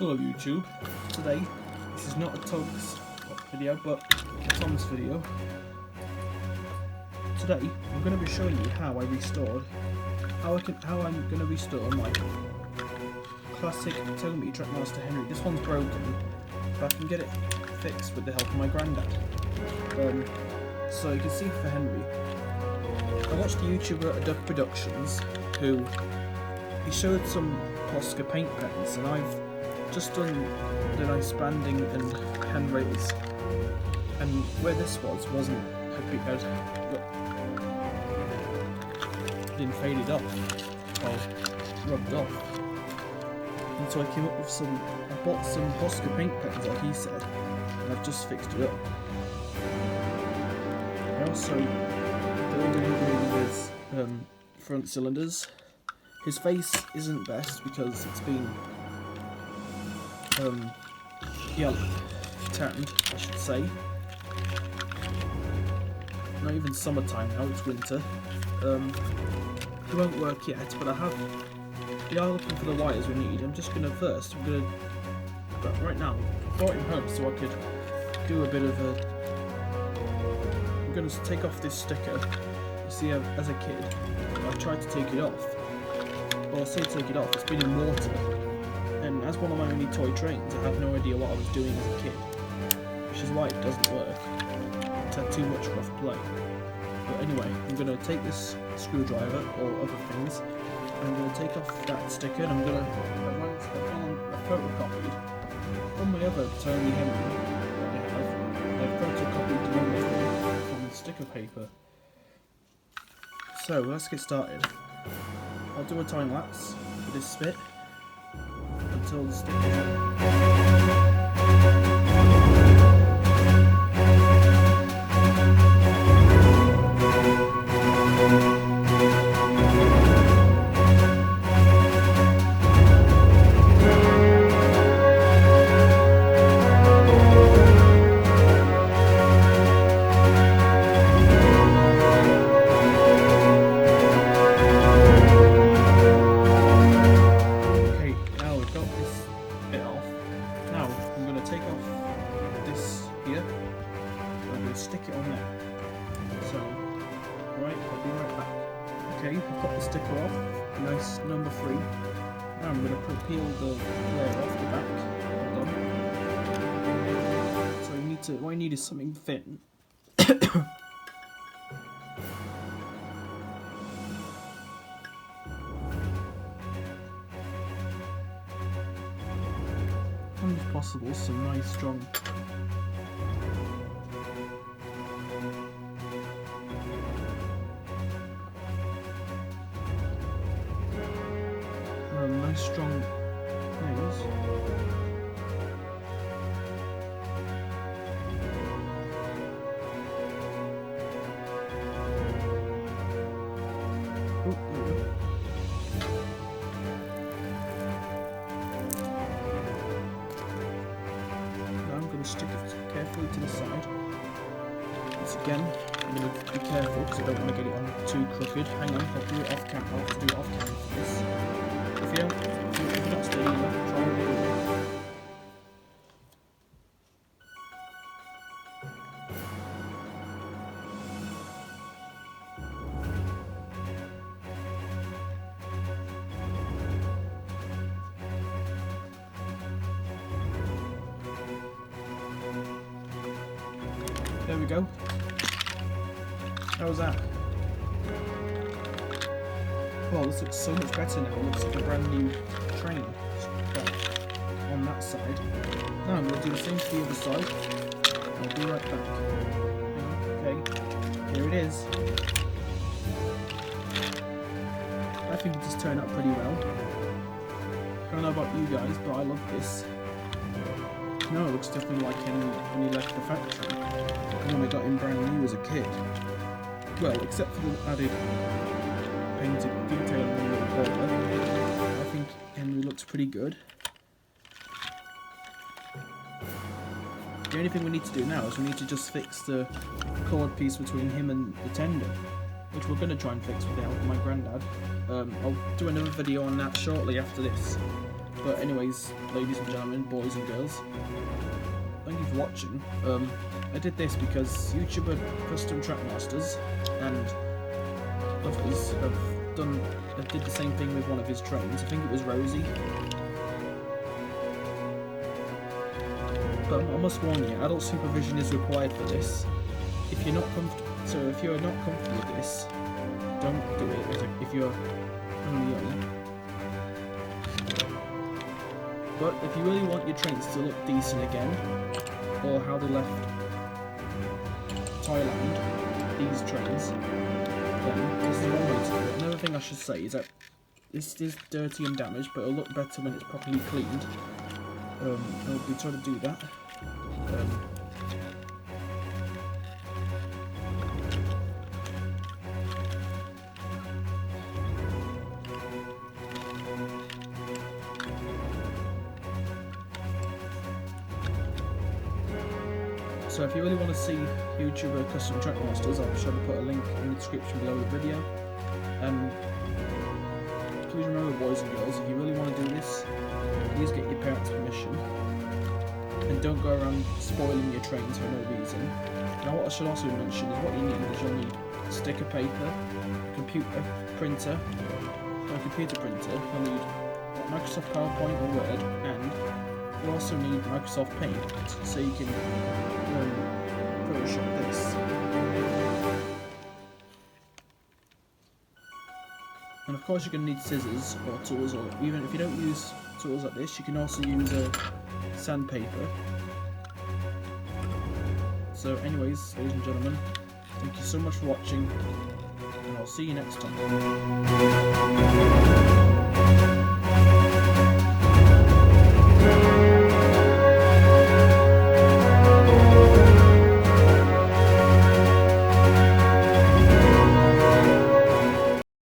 Hello YouTube. Today, this is not a Tom's video, but a Tom's video. Today, I'm going to be showing you how I'm going to restore my classic Tomy Trackmaster Henry. This one's broken, but I can get it fixed with the help of my granddad. So you can see for Henry, I watched a YouTuber, Duck Productions, who he showed some Posca paint pens, and I've just done the nice banding and handrails, and where this wasn't been faded off or rubbed off, and so I came up with I bought some Posca paint pens like he said, and I've just fixed it up. I also filled in with front cylinders. His face isn't best because it's been tanned, I should say. Not even summertime now, it's winter. It won't work yet, but we are looking for the wires we need. But right now, I brought him home so I could do a bit of I'm going to take off this sticker. You see, as a kid, I tried to take it off. Well, I say take it off, it's been in water. And as one of my only toy trains, I had no idea what I was doing as a kid, which is why it doesn't work. It's had too much rough play. But anyway, I'm going to take this screwdriver or other things, and I'm going to take off that sticker, and I'm going to photocopied from my other Tomy Henry that I have. I photocopied the number from the sticker paper. So let's get started. I'll do a time lapse for this bit until the stick is on. Stick it on there. So, right, I'll be right back. Okay, I've got the sticker off. Nice number 3. Now I'm going to peel the layer off the back. So what I need is something thin. And if possible, some nice strong strong nails. Oh, there we go. Now I'm going to stick it carefully to the side. Once again, I'm going to be careful because I don't want to get it on too crooked. Hang on, I'll do it off camera. I'll have to do it off camera for this. If you're not steady enough, try and do it. There we go. How was that? Well, this looks so much better now. It looks like a brand new train on that side. Now I'm going to do the same to the other side. I'll be right back. Okay, here it is. I think it just turned out pretty well. I don't know about you guys, but I love this. No, it looks definitely like him when he left the factory. When I got him brand new as a kid. Well, except for the added painted detail on the collar, I think Henry looks pretty good. The only thing we need to do now is we need to just fix the cord piece between him and the tender, which we're going to try and fix with the help of my granddad. I'll do another video on that shortly after this. But anyways, ladies and gentlemen, boys and girls, thank you for watching. I did this because YouTuber Custom Track Masters and others did the same thing with one of his trains. I think it was Rosie. But I must warn you, adult supervision is required for this. If you're not comfortable with this, don't do it if you're only young. But if you really want your trains to look decent again, or how they left Thailand, these trains, then this is one way to do it. Another thing I should say is that this is dirty and damaged, but it'll look better when it's properly cleaned. I'll be trying to do that. So if you really want to see YouTuber Custom Track Masters, I'll be sure to put a link in the description below the video. And please remember, boys and girls, if you really want to do this, please get your parents' permission. And don't go around spoiling your trains for no reason. Now what I should also mention is what you need is you'll need sticker paper, a computer printer, you'll need Microsoft PowerPoint or Word, and you also need Microsoft Paint so you can Photoshop this. And of course you're going to need scissors or tools, or even if you don't use tools like this, you can also use a sandpaper. So anyways, ladies and gentlemen, thank you so much for watching, and I'll see you next time.